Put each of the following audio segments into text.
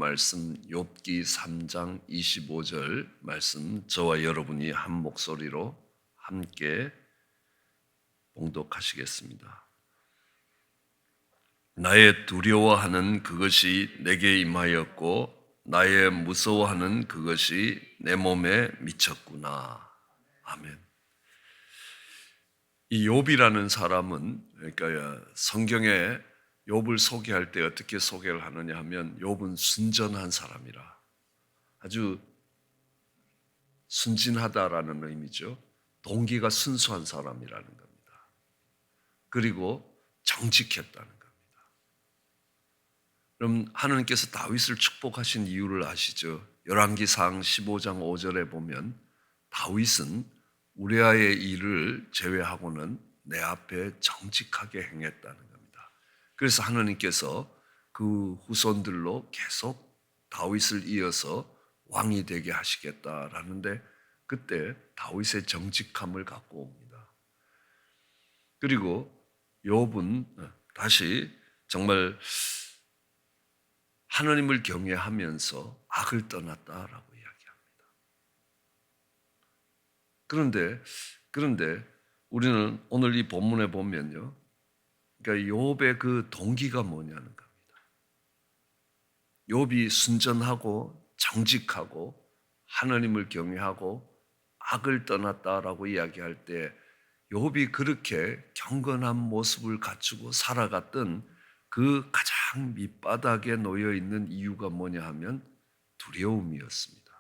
말씀 욥기 3장 25절 말씀 저와 여러분이 한 목소리로 함께 봉독하시겠습니다. 나의 두려워하는 그것이 내게 임하였고 나의 무서워하는 그것이 내 몸에 미쳤구나. 아멘. 이 욥이라는 사람은 그러니까 성경에 욥을 소개할 때 어떻게 소개를 하느냐 하면 욥은 순전한 사람이라, 아주 순진하다라는 의미죠. 동기가 순수한 사람이라는 겁니다. 그리고 정직했다는 겁니다. 그럼 하나님께서 다윗을 축복하신 이유를 아시죠? 열왕기상 15장 5절에 보면 다윗은 우리아의 일을 제외하고는 내 앞에 정직하게 행했다는 겁니다. 그래서 하나님께서 그 후손들로 계속 다윗을 이어서 왕이 되게 하시겠다라는데 그때 다윗의 정직함을 갖고 옵니다. 그리고 욥은 다시 정말 하나님을 경외하면서 악을 떠났다라고 이야기합니다. 그런데 우리는 오늘 이 본문에 보면요, 그러니까 욥의 그 동기가 뭐냐는 겁니다. 욥이 순전하고 정직하고 하나님을 경외하고 악을 떠났다라고 이야기할 때 욥이 그렇게 경건한 모습을 갖추고 살아갔던 그 가장 밑바닥에 놓여 있는 이유가 뭐냐 하면 두려움이었습니다.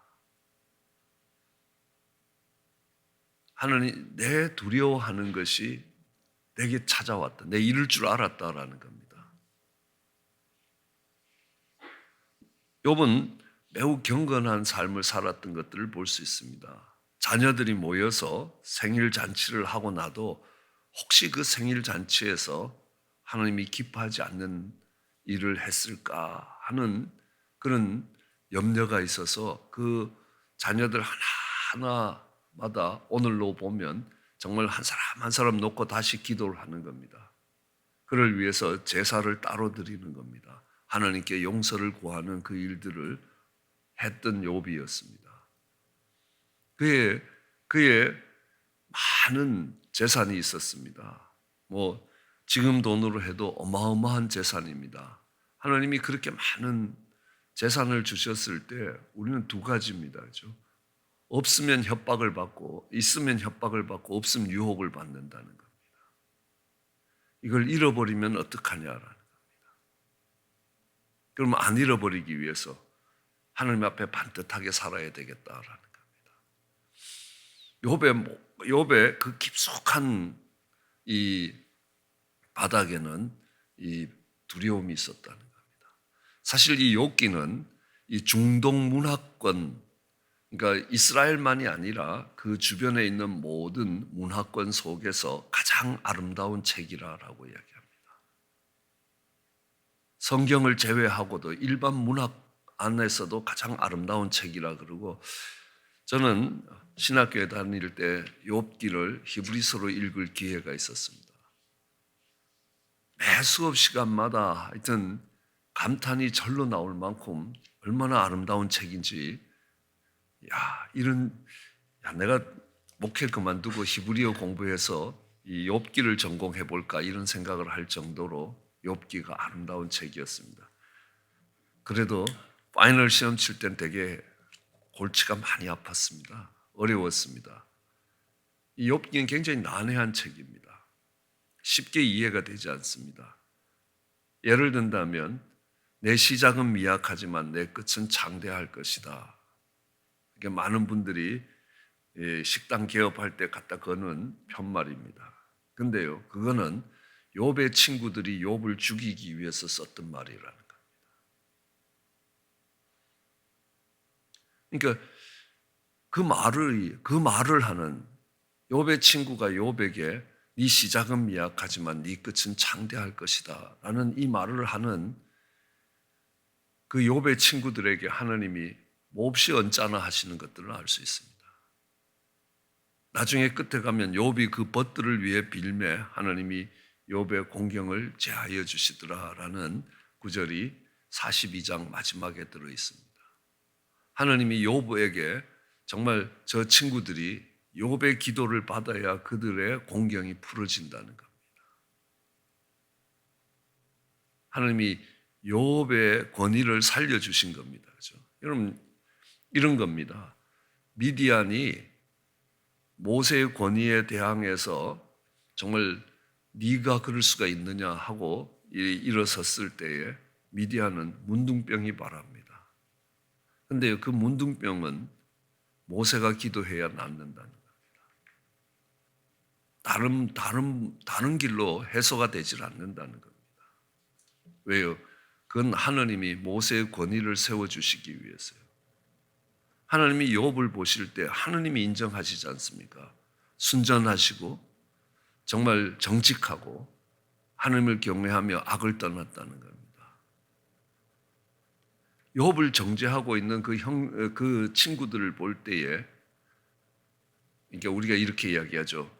하나님, 내 두려워하는 것이 내게 찾아왔다. 내 이럴 줄 알았다라는 겁니다. 욥은 매우 경건한 삶을 살았던 것들을 볼 수 있습니다. 자녀들이 모여서 생일 잔치를 하고 나도 혹시 그 생일 잔치에서 하나님이 기뻐하지 않는 일을 했을까 하는 그런 염려가 있어서 그 자녀들 하나하나마다 오늘로 보면 정말 한 사람 한 사람 놓고 다시 기도를 하는 겁니다. 그를 위해서 제사를 따로 드리는 겁니다. 하나님께 용서를 구하는 그 일들을 했던 욥이었습니다. 그의 많은 재산이 있었습니다. 지금 돈으로 해도 어마어마한 재산입니다. 하나님이 그렇게 많은 재산을 주셨을 때 우리는 두 가지입니다. 그렇죠? 없으면 협박을 받고 있으면 협박을 받고 없으면 유혹을 받는다는 겁니다. 이걸 잃어버리면 어떡하냐라는 겁니다. 그러면 안 잃어버리기 위해서 하나님 앞에 반듯하게 살아야 되겠다라는 겁니다. 욥의 그 깊숙한 이 바닥에는 이 두려움이 있었다는 겁니다. 사실 이 욥기는 이 중동 문화권, 그러니까 이스라엘만이 아니라 그 주변에 있는 모든 문화권 속에서 가장 아름다운 책이라고 이야기합니다. 성경을 제외하고도 일반 문학 안에서도 가장 아름다운 책이라 그러고, 저는 신학교에 다닐 때 욥기를 히브리서로 읽을 기회가 있었습니다. 매 수업 시간마다 하여튼 감탄이 절로 나올 만큼 얼마나 아름다운 책인지, 내가 목회를 그만두고 히브리어 공부해서 이 욥기를 전공해 볼까 이런 생각을 할 정도로 욥기가 아름다운 책이었습니다. 그래도 파이널 시험 칠 땐 되게 골치가 많이 아팠습니다. 어려웠습니다. 이 욥기는 굉장히 난해한 책입니다. 쉽게 이해가 되지 않습니다. 예를 든다면 내 시작은 미약하지만 내 끝은 장대할 것이다. 많은 분들이 식당 개업할 때 갖다 거는 편말입니다. 근데요, 그거는 욥의 친구들이 욥을 죽이기 위해서 썼던 말이라는 겁니다. 그러니까 그 말을 하는 욥의 친구가 욥에게 네 시작은 미약하지만 네 끝은 장대할 것이다 라는 이 말을 하는 그 욥의 친구들에게 하나님이 몹시 언짢아 하시는 것들을 알 수 있습니다. 나중에 끝에 가면 욥이 그 벗들을 위해 빌매 하나님이 욥의 공경을 제하여 주시더라라는 구절이 42장 마지막에 들어 있습니다. 하나님이 욥에게 정말 저 친구들이 욥의 기도를 받아야 그들의 공경이 풀어진다는 겁니다. 하나님이 욥의 권위를 살려주신 겁니다. 그렇죠? 여러분, 이런 겁니다. 미디안이 모세의 권위에 대항해서 정말 네가 그럴 수가 있느냐 하고 일어섰을 때에 미디안은 문둥병이 발합니다. 그런데 그 문둥병은 모세가 기도해야 낫는다는 겁니다. 다른 길로 해소가 되질 않는다는 겁니다. 왜요? 그건 하나님이 모세의 권위를 세워주시기 위해서요. 하나님이 욥을 보실 때 하나님이 인정하시지 않습니까? 순전하시고 정말 정직하고 하나님을 경외하며 악을 떠났다는 겁니다. 욥을 정죄하고 있는 그 친구들을 볼 때에, 그러니까 우리가 이렇게 이야기하죠.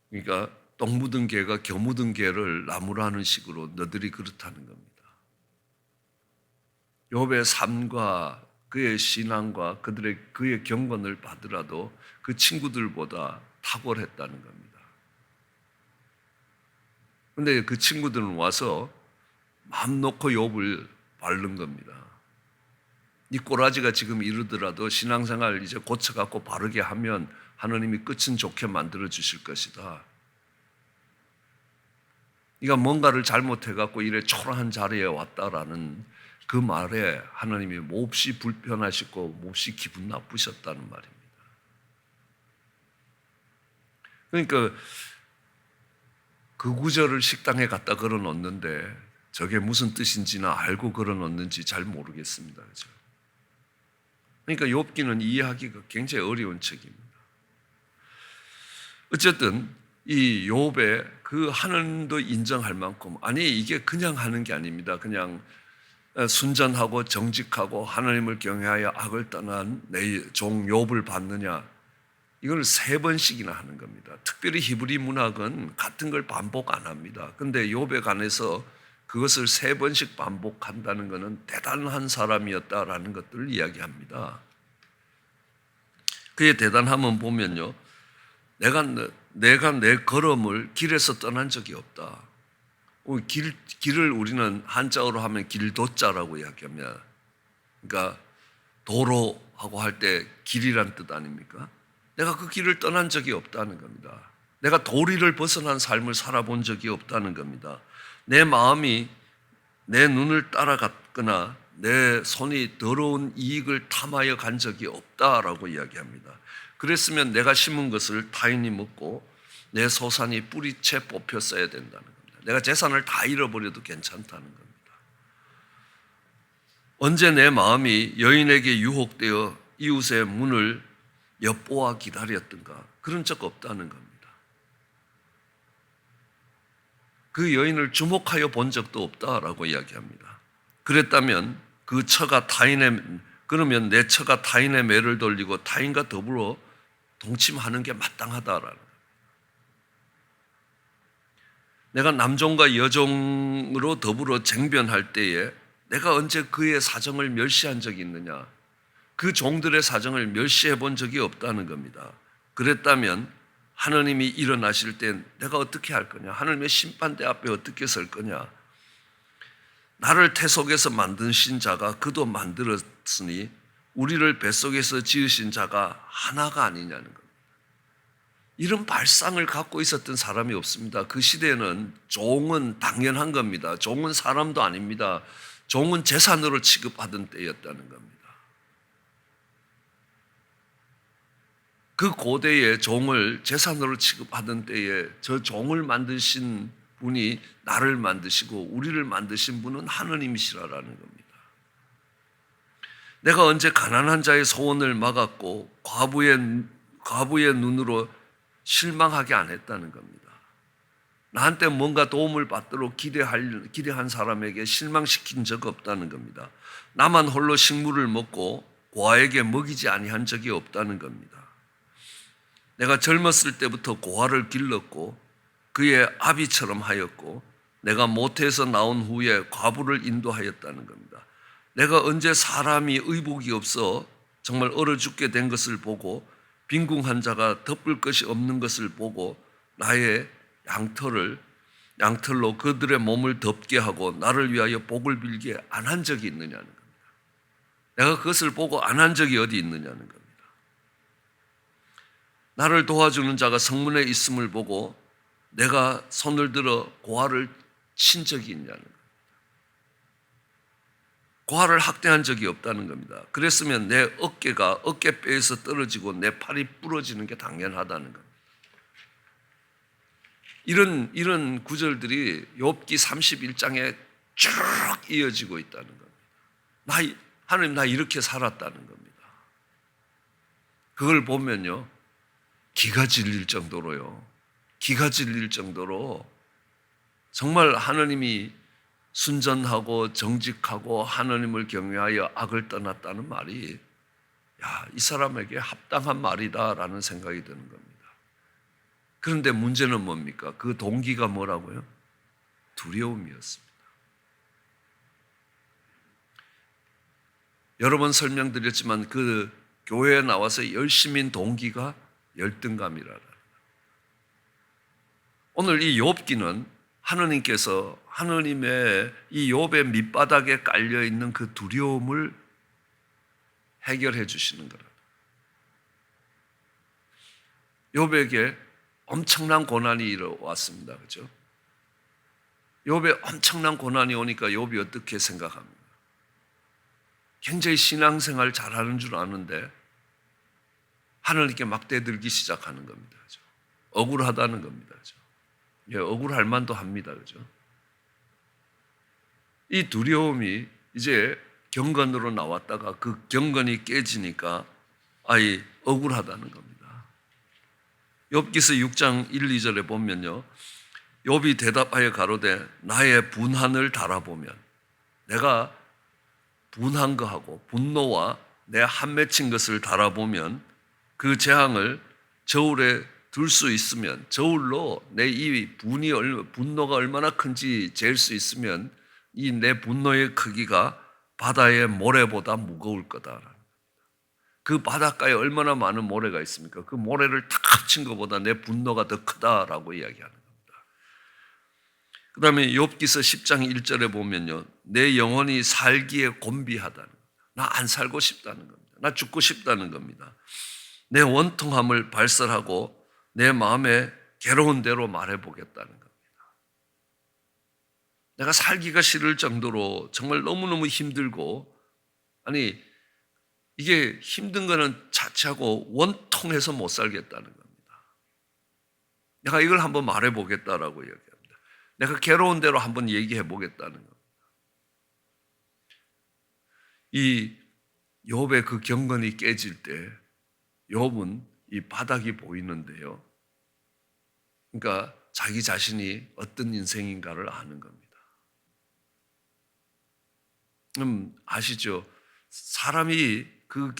그러니까 똥 묻은 개가 겨 묻은 개를 나무라 하는 식으로 너들이 그렇다는 겁니다. 욥의 삶과 그의 신앙과 그의 경건을 받으라도 그 친구들보다 탁월했다는 겁니다. 그런데 그 친구들은 와서 마음 놓고 욥을 바른 겁니다. 이 꼬라지가 지금 이르더라도 신앙생활 이제 고쳐갖고 바르게 하면 하나님이 끝은 좋게 만들어 주실 것이다. 네가 뭔가를 잘못해갖고 이래 초라한 자리에 왔다라는 그 말에 하나님이 몹시 불편하시고 몹시 기분 나쁘셨다는 말입니다. 그러니까 그 구절을 식당에 갖다 걸어 놓는데 저게 무슨 뜻인지는 알고 걸어 놓는지 잘 모르겠습니다. 그렇죠? 그러니까 욥기는 이해하기가 굉장히 어려운 책입니다. 어쨌든 이 욥의 그 하나님도 인정할 만큼, 아니 이게 그냥 하는 게 아닙니다. 그냥 순전하고 정직하고 하나님을 경외하여 악을 떠난 내 종 욥을 받느냐, 이걸 3번씩이나 하는 겁니다. 특별히 히브리 문학은 같은 걸 반복 안 합니다. 그런데 욥에 관해서 그것을 3번씩 반복한다는 것은 대단한 사람이었다라는 것들을 이야기합니다. 그의 대단함은 보면요, 내가 내 걸음을 길에서 떠난 적이 없다. 길을 우리는 한자어로 하면 길도자라고 이야기합니다. 그러니까 도로하고 할 때 길이란 뜻 아닙니까? 내가 그 길을 떠난 적이 없다는 겁니다. 내가 도리를 벗어난 삶을 살아본 적이 없다는 겁니다. 내 마음이 내 눈을 따라갔거나 내 손이 더러운 이익을 탐하여 간 적이 없다라고 이야기합니다. 그랬으면 내가 심은 것을 타인이 먹고 내 소산이 뿌리채 뽑혔어야 된다는 겁니다. 내가 재산을 다 잃어버려도 괜찮다는 겁니다. 언제 내 마음이 여인에게 유혹되어 이웃의 문을 엿보아 기다렸던가, 그런 적 없다는 겁니다. 그 여인을 주목하여 본 적도 없다라고 이야기합니다. 그랬다면 그러면 내 처가 타인의 매를 돌리고 타인과 더불어 동침하는 게 마땅하다라는 거예요. 내가 남종과 여종으로 더불어 쟁변할 때에 내가 언제 그의 사정을 멸시한 적이 있느냐? 그 종들의 사정을 멸시해 본 적이 없다는 겁니다. 그랬다면 하나님이 일어나실 때 내가 어떻게 할 거냐? 하나님의 심판대 앞에 어떻게 설 거냐? 나를 태 속에서 만드신 자가 그도 만들었으니 우리를 뱃속에서 지으신 자가 하나가 아니냐는 겁니다. 이런 발상을 갖고 있었던 사람이 없습니다. 그 시대에는 종은 당연한 겁니다. 종은 사람도 아닙니다. 종은 재산으로 취급하던 때였다는 겁니다. 그 고대에 종을 재산으로 취급하던 때에 저 종을 만드신 분이 나를 만드시고 우리를 만드신 분은 하나님이시라라는 겁니다. 내가 언제 가난한 자의 소원을 막았고 과부의 눈으로 실망하게 안 했다는 겁니다. 나한테 뭔가 도움을 받도록 기대한 사람에게 실망시킨 적 없다는 겁니다. 나만 홀로 식물을 먹고 고아에게 먹이지 아니한 적이 없다는 겁니다. 내가 젊었을 때부터 고아를 길렀고 그의 아비처럼 하였고 내가 모태에서 나온 후에 과부를 인도하였다는 겁니다. 내가 언제 사람이 의복이 없어 정말 얼어 죽게 된 것을 보고 빈궁한 자가 덮을 것이 없는 것을 보고 나의 양털로 그들의 몸을 덮게 하고 나를 위하여 복을 빌게 안 한 적이 있느냐는 겁니다. 내가 그것을 보고 안 한 적이 어디 있느냐는 겁니다. 나를 도와주는 자가 성문에 있음을 보고 내가 손을 들어 고아를 친 적이 있냐는 겁니다. 고아를 학대한 적이 없다는 겁니다. 그랬으면 내 어깨가 어깨뼈에서 떨어지고 내 팔이 부러지는 게 당연하다는 겁니다. 이런 구절들이 욥기 31장에 쭉 이어지고 있다는 겁니다. 하나님 나 이렇게 살았다는 겁니다. 그걸 보면요. 기가 질릴 정도로 정말 하나님이 순전하고 정직하고 하나님을 경외하여 악을 떠났다는 말이 이 사람에게 합당한 말이다라는 생각이 드는 겁니다. 그런데 문제는 뭡니까? 그 동기가 뭐라고요? 두려움이었습니다. 여러 번 설명드렸지만 그 교회에 나와서 열심인 동기가 열등감이라는. 오늘 이 욥기는 하느님께서 하느님의 이 욥의 밑바닥에 깔려 있는 그 두려움을 해결해 주시는 거라. 욥에게 엄청난 고난이 일어왔습니다. 그렇죠? 욥에 엄청난 고난이 오니까 욥이 어떻게 생각합니까? 굉장히 신앙생활 잘하는 줄 아는데 하나님께 막 대들기 시작하는 겁니다. 그렇죠? 억울하다는 겁니다. 그렇죠? 예, 억울할 만도 합니다. 그죠? 이 두려움이 이제 경건으로 나왔다가 그 경건이 깨지니까 억울하다는 겁니다. 욥기서 6장 1, 2절에 보면요. 욥이 대답하여 가로되 나의 분한을 달아보면 내가 분한 거하고 분노와 내 한 맺힌 것을 달아보면 그 재앙을 저울에 둘 수 있으면 저울로 내 이 분노가 얼마나 큰지 잴 수 있으면 이 내 분노의 크기가 바다의 모래보다 무거울 거다. 그 바닷가에 얼마나 많은 모래가 있습니까? 그 모래를 탁 친 것보다 내 분노가 더 크다라고 이야기하는 겁니다. 그 다음에 욥기서 10장 1절에 보면요. 내 영혼이 살기에 곤비하다는 겁니다. 나 안 살고 싶다는 겁니다. 나 죽고 싶다는 겁니다. 내 원통함을 발설하고 내 마음에 괴로운 대로 말해보겠다는 겁니다. 내가 살기가 싫을 정도로 정말 너무너무 힘들고 이게 힘든 거는 자체하고 원통해서 못 살겠다는 겁니다. 내가 이걸 한번 말해보겠다라고 이야기합니다. 내가 괴로운 대로 한번 얘기해 보겠다는 겁니다. 이 욥의 그 경건이 깨질 때 욥은 이 바닥이 보이는데요. 그러니까 자기 자신이 어떤 인생인가를 아는 겁니다. 아시죠? 사람이 그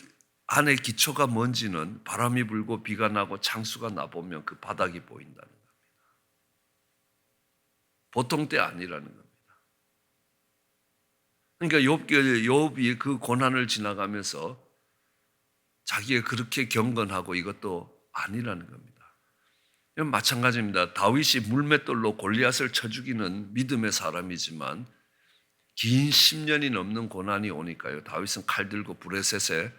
안에 기초가 뭔지는 바람이 불고 비가 나고 창수가 나보면 그 바닥이 보인다는 겁니다. 보통 때 아니라는 겁니다. 그러니까 욥이 그 고난을 지나가면서 자기가 그렇게 경건하고 이것도 아니라는 겁니다. 마찬가지입니다. 다윗이 물맷돌로 골리앗을 쳐 죽이는 믿음의 사람이지만 긴 10년이 넘는 고난이 오니까요. 다윗은 칼 들고 브레셋에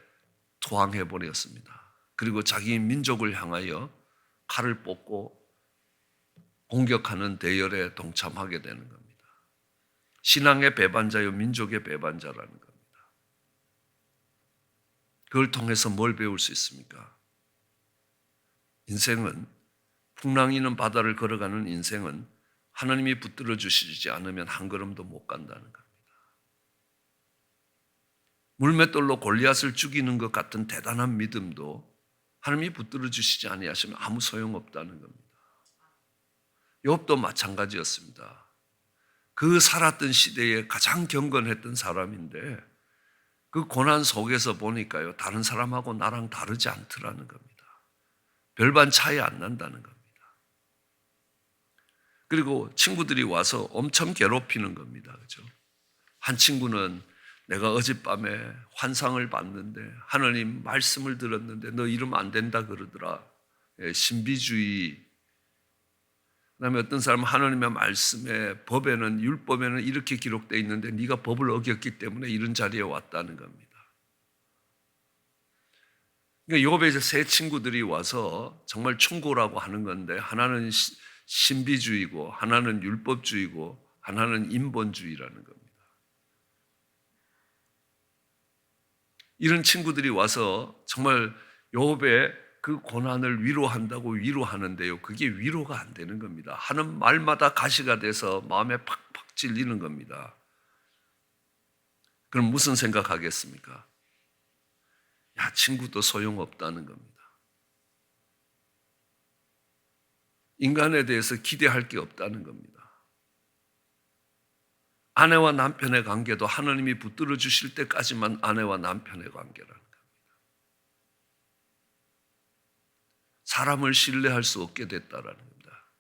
투항해 버렸습니다. 그리고 자기 민족을 향하여 칼을 뽑고 공격하는 대열에 동참하게 되는 겁니다. 신앙의 배반자요 민족의 배반자라는 겁니다. 그걸 통해서 뭘 배울 수 있습니까? 인생은 풍랑이는 바다를 걸어가는 인생은 하나님이 붙들어 주시지 않으면 한 걸음도 못 간다는 겁니다. 물맷돌로 골리앗을 죽이는 것 같은 대단한 믿음도 하나님이 붙들어 주시지 아니하시면 아무 소용없다는 겁니다. 욥도 마찬가지였습니다. 그 살았던 시대에 가장 경건했던 사람인데 그 고난 속에서 보니까요. 다른 사람하고 나랑 다르지 않더라는 겁니다. 별반 차이 안 난다는 겁니다. 그리고 친구들이 와서 엄청 괴롭히는 겁니다. 그렇죠? 한 친구는 내가 어젯밤에 환상을 봤는데 하나님 말씀을 들었는데 너 이러면 안 된다 그러더라. 신비주의. 그다음에 어떤 사람은 하나님의 말씀에 법에는 율법에는 이렇게 기록되어 있는데 네가 법을 어겼기 때문에 이런 자리에 왔다는 겁니다. 그러니까 욥의 이제 세 친구들이 와서 정말 충고라고 하는 건데 하나는 신비주의고 하나는 율법주의고 하나는 인본주의라는 겁니다. 이런 친구들이 와서 정말 욥의 그 고난을 위로한다고 위로하는데요. 그게 위로가 안 되는 겁니다. 하는 말마다 가시가 돼서 마음에 팍팍 찔리는 겁니다. 그럼 무슨 생각하겠습니까? 야, 친구도 소용없다는 겁니다. 인간에 대해서 기대할 게 없다는 겁니다. 아내와 남편의 관계도 하나님이 붙들어 주실 때까지만 아내와 남편의 관계라는 겁니다. 사람을 신뢰할 수 없게 됐다라는 겁니다.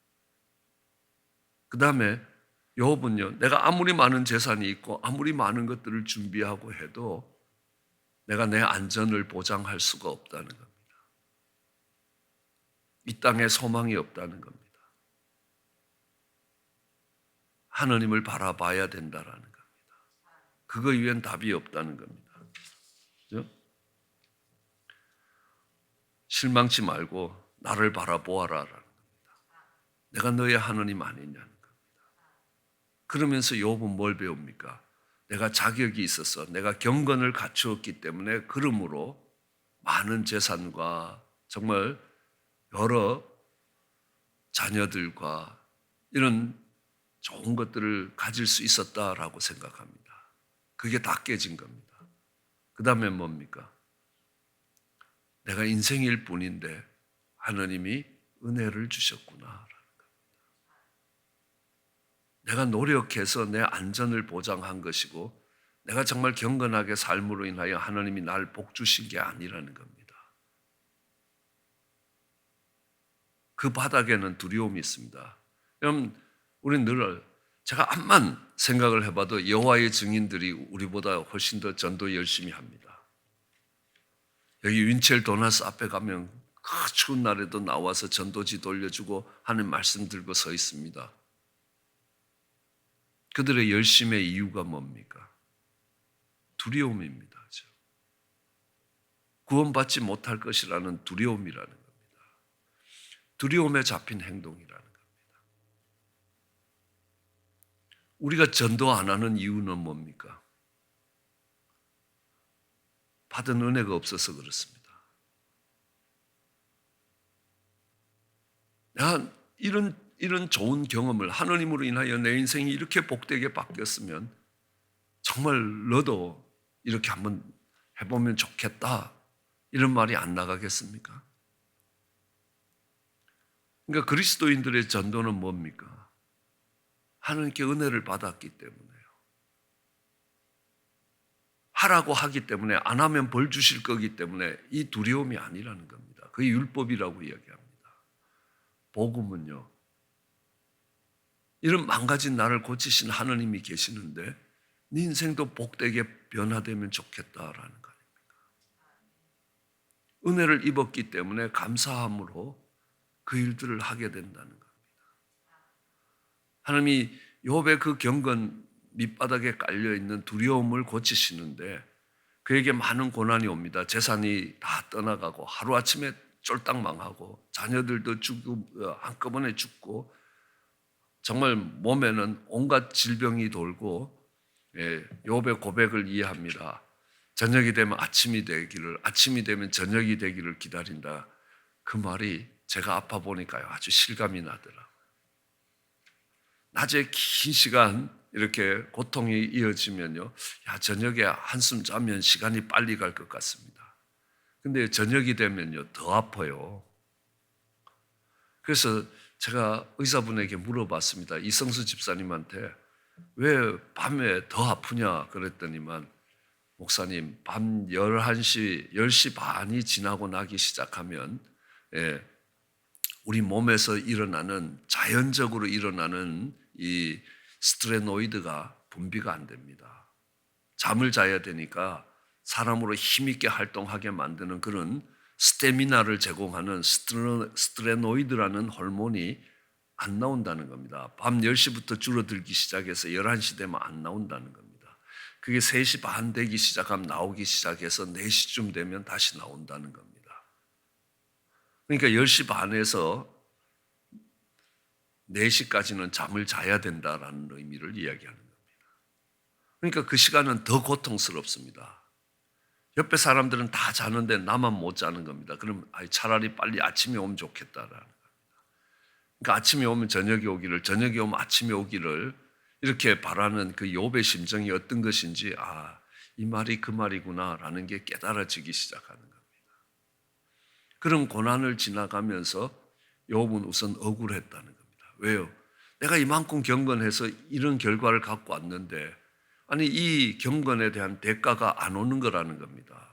그 다음에 욥은요, 내가 아무리 많은 재산이 있고 아무리 많은 것들을 준비하고 해도 내가 내 안전을 보장할 수가 없다는 겁니다. 이 땅에 소망이 없다는 겁니다. 하나님을 바라봐야 된다라는 겁니다. 그거 위엔 답이 없다는 겁니다. 그렇죠? 실망치 말고 나를 바라보아라라는 겁니다. 내가 너의 하나님 아니냐는 겁니다. 그러면서 욥은 뭘 배웁니까? 내가 자격이 있어서 내가 경건을 갖추었기 때문에 그러므로 많은 재산과 정말 여러 자녀들과 이런 좋은 것들을 가질 수 있었다라고 생각합니다. 그게 다 깨진 겁니다. 그 다음에 뭡니까? 내가 인생일 뿐인데 하나님이 은혜를 주셨구나라는 겁니다. 내가 노력해서 내 안전을 보장한 것이고 내가 정말 경건하게 삶으로 인하여 하나님이 날 복 주신 게 아니라는 겁니다. 그 바닥에는 두려움이 있습니다. 여러분, 우리는 늘 제가 암만 생각을 해봐도 여호와의 증인들이 우리보다 훨씬 더 전도 열심히 합니다. 여기 윈첼 도나스 앞에 가면 그 추운 날에도 나와서 전도지 돌려주고 하는 말씀 들고 서 있습니다. 그들의 열심의 이유가 뭡니까? 두려움입니다. 구원받지 못할 것이라는 두려움이라는 겁니다. 두려움에 잡힌 행동이라는 겁니다. 우리가 전도 안 하는 이유는 뭡니까? 받은 은혜가 없어서 그렇습니다. 내가 이런 좋은 경험을 하나님으로 인하여 내 인생이 이렇게 복되게 바뀌었으면 정말 너도 이렇게 한번 해보면 좋겠다. 이런 말이 안 나가겠습니까? 그러니까 그리스도인들의 전도는 뭡니까? 하나님께 은혜를 받았기 때문에요. 하라고 하기 때문에 안 하면 벌 주실 거기 때문에 이 두려움이 아니라는 겁니다. 그게 율법이라고 이야기합니다. 복음은요, 이런 망가진 나를 고치신 하나님이 계시는데 네 인생도 복되게 변화되면 좋겠다라는 거 아닙니까? 은혜를 입었기 때문에 감사함으로 그 일들을 하게 된다는 겁니다. 하나님이 욥의 그 경건 밑바닥에 깔려있는 두려움을 고치시는데 그에게 많은 고난이 옵니다. 재산이 다 떠나가고 하루아침에 쫄딱 망하고 자녀들도 죽고 한꺼번에 죽고 정말 몸에는 온갖 질병이 돌고 욥의 고백을 이해합니다. 저녁이 되면 아침이 되기를, 아침이 되면 저녁이 되기를 기다린다. 그 말이 제가 아파 보니까요 아주 실감이 나더라. 낮에 긴 시간 이렇게 고통이 이어지면요, 야 저녁에 한숨 자면 시간이 빨리 갈 것 같습니다. 근데 저녁이 되면요 더 아파요. 그래서 제가 의사분에게 물어봤습니다. 이성수 집사님한테 왜 밤에 더 아프냐 그랬더니만 목사님 밤 11시, 10시 반이 지나고 나기 시작하면 우리 몸에서 일어나는 자연적으로 일어나는 이 스트레노이드가 분비가 안 됩니다. 잠을 자야 되니까 사람으로 힘있게 활동하게 만드는 그런 스태미나를 제공하는 스트레노이드라는 호르몬이 안 나온다는 겁니다. 밤 10시부터 줄어들기 시작해서 11시 되면 안 나온다는 겁니다. 그게 3시 반 되기 시작하면 나오기 시작해서 4시쯤 되면 다시 나온다는 겁니다. 그러니까 10시 반에서 4시까지는 잠을 자야 된다라는 의미를 이야기하는 겁니다. 그러니까 그 시간은 더 고통스럽습니다. 옆에 사람들은 다 자는데 나만 못 자는 겁니다. 그럼 차라리 빨리 아침에 오면 좋겠다라는 겁니다. 그러니까 아침에 오면 저녁이 오기를, 저녁이 오면 아침에 오기를 이렇게 바라는 그 욥의 심정이 어떤 것인지 이 말이 그 말이구나라는 게 깨달아지기 시작하는 겁니다. 그런 고난을 지나가면서 욥은 우선 억울했다는 겁니다. 왜요? 내가 이만큼 경건해서 이런 결과를 갖고 왔는데 아니 이 경건에 대한 대가가 안 오는 거라는 겁니다.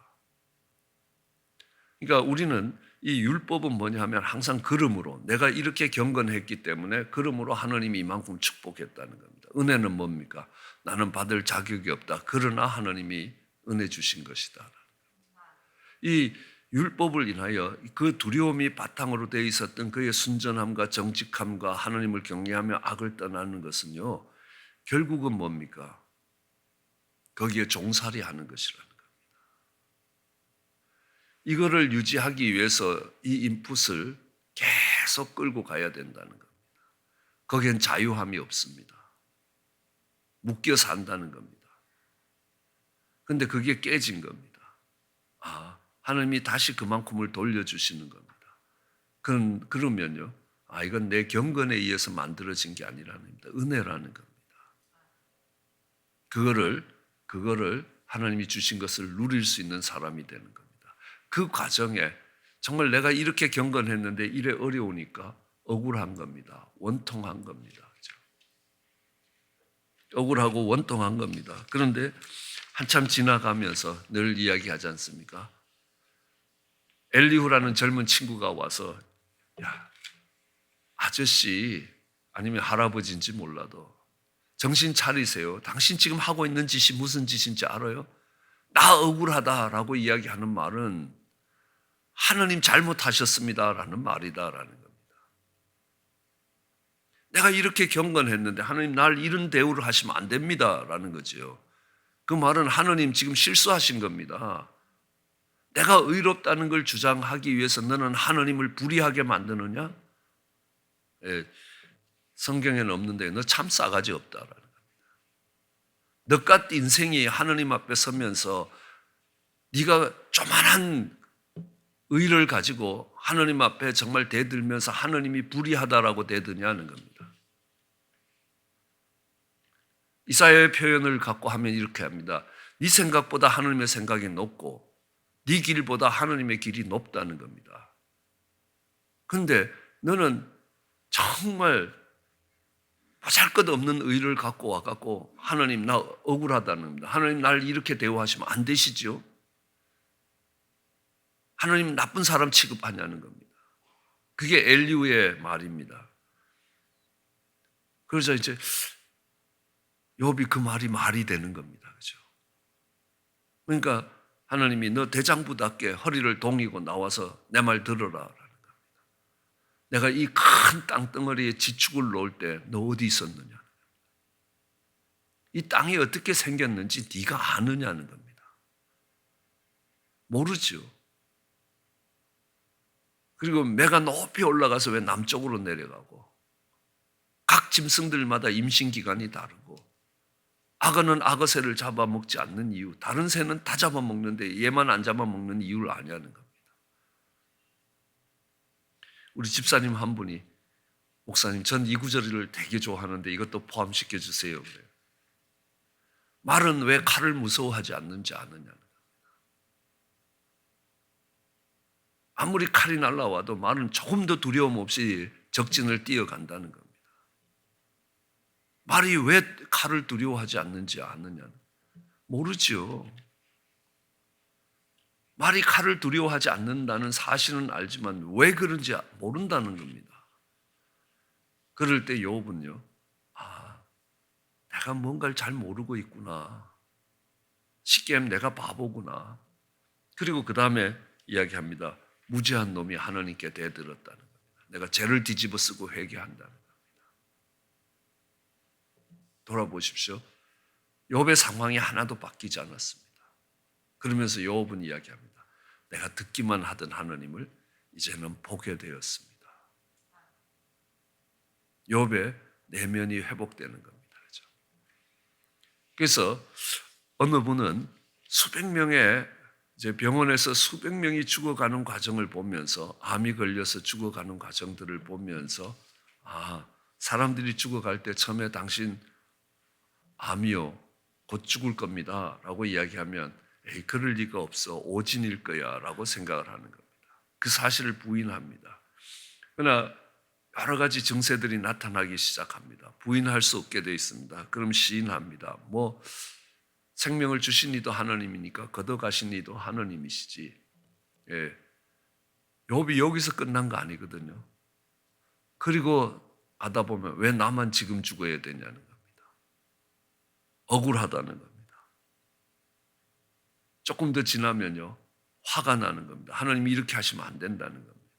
그러니까 우리는 이 율법은 뭐냐 하면 항상 걸음으로 내가 이렇게 경건했기 때문에 걸음으로 하나님이 이만큼 축복했다는 겁니다. 은혜는 뭡니까? 나는 받을 자격이 없다. 그러나 하나님이 은혜 주신 것이다. 이 율법을 인하여 그 두려움이 바탕으로 되어 있었던 그의 순전함과 정직함과 하나님을 경외하며 악을 떠나는 것은요. 결국은 뭡니까? 거기에 종살이 하는 것이라는 겁니다. 이거를 유지하기 위해서 이 인풋을 계속 끌고 가야 된다는 겁니다. 거기엔 자유함이 없습니다. 묶여 산다는 겁니다. 그런데 그게 깨진 겁니다. 하나님이 다시 그만큼을 돌려주시는 겁니다. 그러면요. 이건 내 경건에 의해서 만들어진 게 아니라는 겁니다. 은혜라는 겁니다. 그거를 하나님이 주신 것을 누릴 수 있는 사람이 되는 겁니다. 그 과정에 정말 내가 이렇게 경건했는데 이래 어려우니까 억울한 겁니다. 원통한 겁니다. 그렇죠? 억울하고 원통한 겁니다. 그런데 한참 지나가면서 늘 이야기하지 않습니까? 엘리후라는 젊은 친구가 와서 야, 아저씨 아니면 할아버지인지 몰라도 정신 차리세요. 당신 지금 하고 있는 짓이 무슨 짓인지 알아요? 나 억울하다라고 이야기하는 말은 하나님 잘못하셨습니다라는 말이다라는 겁니다. 내가 이렇게 경건했는데 하나님 날 이런 대우를 하시면 안 됩니다라는 거죠. 그 말은 하나님 지금 실수하신 겁니다. 내가 의롭다는 걸 주장하기 위해서 너는 하나님을 불의하게 만드느냐? 성경에는 없는데 너 참 싸가지 없다라는 겁니다. 너같 인생이 하나님 앞에 서면서 네가 조만한 의를 가지고 하나님 앞에 정말 대들면서 하나님이 불의하다라고 대드냐는 겁니다. 이사야의 표현을 갖고 하면 이렇게 합니다. 네 생각보다 하나님의 생각이 높고 네 길보다 하나님의 길이 높다는 겁니다. 그런데 너는 정말 보잘것없는 의를 갖고 와갖고 하나님 나 억울하다는 겁니다. 하나님 날 이렇게 대우하시면 안 되시죠? 하나님 나쁜 사람 취급하냐는 겁니다. 그게 엘리후의 말입니다. 그래서 이제 욥이 그 말이 말이 되는 겁니다. 그죠? 그러니까 하나님이 너 대장부답게 허리를 동이고 나와서 내 말 들어라 라는 겁니다. 내가 이 큰 땅덩어리에 지축을 놓을 때 너 어디 있었느냐? 이 땅이 어떻게 생겼는지 네가 아느냐는 겁니다. 모르죠. 그리고 매가 높이 올라가서 왜 남쪽으로 내려가고 각 짐승들마다 임신기간이 다르고 악어는 악어새를 잡아먹지 않는 이유, 다른 새는 다 잡아먹는데 얘만 안 잡아먹는 이유를 아냐는 겁니다. 우리 집사님 한 분이 목사님 전 이 구절을 되게 좋아하는데 이것도 포함시켜 주세요. 그래요. 말은 왜 칼을 무서워하지 않는지 아느냐는 겁니다. 아무리 칼이 날라와도 말은 조금 더 두려움 없이 적진을 뛰어간다는 겁니다. 말이 왜 칼을 두려워하지 않는지 아느냐는 모르죠. 말이 칼을 두려워하지 않는다는 사실은 알지만 왜 그런지 모른다는 겁니다. 그럴 때 욥은요, 내가 뭔가를 잘 모르고 있구나. 시겜 내가 바보구나. 그리고 그 다음에 이야기합니다. 무지한 놈이 하나님께 대들었다는 겁니다. 내가 죄를 뒤집어 쓰고 회개한다는 겁니다. 돌아보십시오. 욥의 상황이 하나도 바뀌지 않았습니다. 그러면서 욥은 이야기합니다. 내가 듣기만 하던 하나님을 이제는 보게 되었습니다. 욥의 내면이 회복되는 겁니다. 그렇죠? 그래서 어느 분은 수백 명의 이제 병원에서 수백 명이 죽어가는 과정을 보면서 암이 걸려서 죽어가는 과정들을 보면서 사람들이 죽어갈 때 처음에 당신 암이요 곧 죽을 겁니다 라고 이야기하면 에이 그럴 리가 없어 오진일 거야 라고 생각을 하는 겁니다. 그 사실을 부인합니다. 그러나 여러 가지 증세들이 나타나기 시작합니다. 부인할 수 없게 되어 있습니다. 그럼 시인합니다. 생명을 주신 이도 하나님이니까 걷어가신 이도 하나님이시지. 예. 욥이 여기서 끝난 거 아니거든요. 그리고 하다 보면 왜 나만 지금 죽어야 되냐는 겁니다. 억울하다는 겁니다. 조금 더 지나면요. 화가 나는 겁니다. 하나님이 이렇게 하시면 안 된다는 겁니다.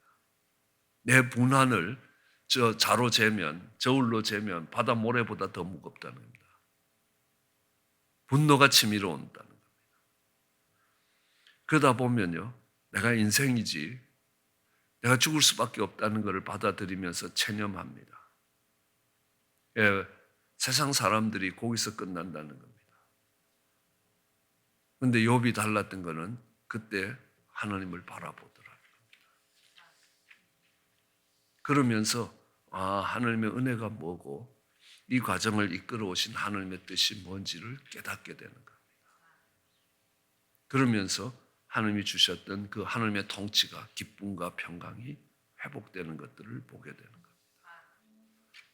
내 분한을 자로 재면, 저울로 재면 바다 모래보다 더 무겁다는 겁니다. 분노가 치밀어 온다는 겁니다. 그러다 보면요. 내가 인생이지 내가 죽을 수밖에 없다는 것을 받아들이면서 체념합니다. 예, 세상 사람들이 거기서 끝난다는 겁니다. 그런데 욥이 달랐던 것은 그때 하나님을 바라보더라는 겁니다. 그러면서 하나님의 은혜가 뭐고 이 과정을 이끌어 오신 하나님의 뜻이 뭔지를 깨닫게 되는 겁니다. 그러면서 하나님이 주셨던 그 하나님의 통치가 기쁨과 평강이 회복되는 것들을 보게 되는 겁니다.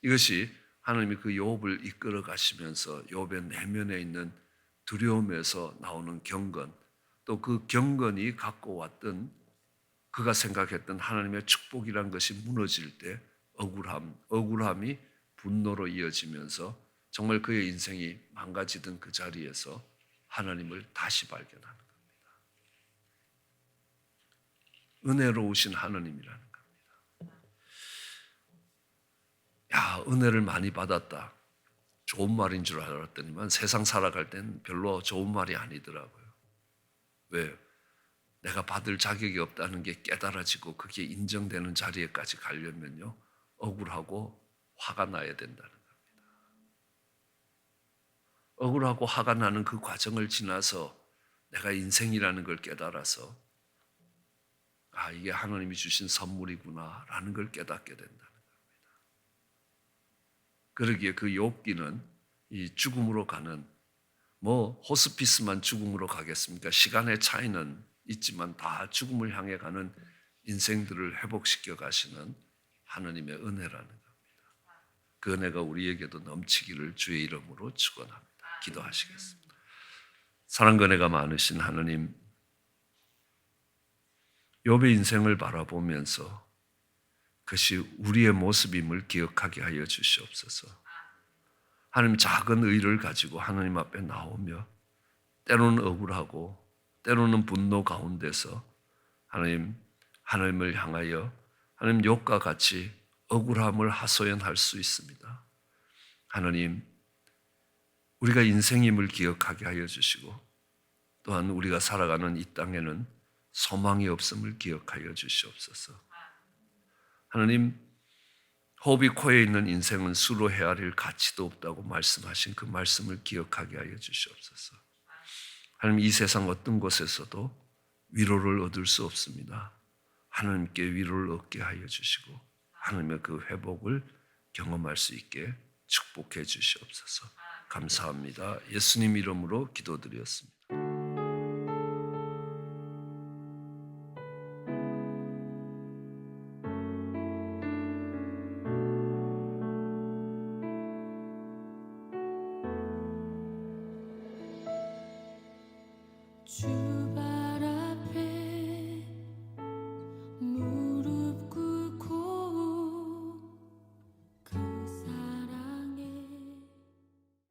이것이 하나님이 그 욥을 이끌어 가시면서 욥의 내면에 있는 두려움에서 나오는 경건, 또 그 경건이 갖고 왔던 그가 생각했던 하나님의 축복이란 것이 무너질 때 억울함이 분노로 이어지면서 정말 그의 인생이 망가지던 그 자리에서 하나님을 다시 발견하는 겁니다. 은혜로우신 하나님이라는 겁니다. 은혜를 많이 받았다. 좋은 말인 줄 알았더니만 세상 살아갈 땐 별로 좋은 말이 아니더라고요. 왜? 내가 받을 자격이 없다는 게 깨달아지고 그게 인정되는 자리에까지 가려면요. 억울하고 화가 나야 된다는 겁니다. 억울하고 화가 나는 그 과정을 지나서 내가 인생이라는 걸 깨달아서 이게 하나님이 주신 선물이구나 라는 걸 깨닫게 된다는 겁니다. 그러기에 그 욥기는 이 죽음으로 가는 호스피스만 죽음으로 가겠습니까? 시간의 차이는 있지만 다 죽음을 향해 가는 인생들을 회복시켜 가시는 하나님의 은혜라는 겁니다. 그 은혜가 우리에게도 넘치기를 주의 이름으로 축원합니다. 기도하시겠습니다. 사랑과 은혜가 많으신 하나님, 욥의 인생을 바라보면서 그것이 우리의 모습임을 기억하게 하여 주시옵소서. 하나님 작은 의를 가지고 하나님 앞에 나오며 때로는 억울하고 때로는 분노 가운데서 하나님을 향하여 하나님 욥과 같이 억울함을 하소연할 수 있습니다. 하나님, 우리가 인생임을 기억하게 하여 주시고 또한 우리가 살아가는 이 땅에는 소망이 없음을 기억하여 주시옵소서. 하나님, 호흡이 코에 있는 인생은 수로 헤아릴 가치도 없다고 말씀하신 그 말씀을 기억하게 하여 주시옵소서. 하나님, 이 세상 어떤 곳에서도 위로를 얻을 수 없습니다. 하나님께 위로를 얻게 하여 주시고 하나님의 그 회복을 경험할 수 있게 축복해 주시옵소서. 감사합니다. 예수님 이름으로 기도드렸습니다. 주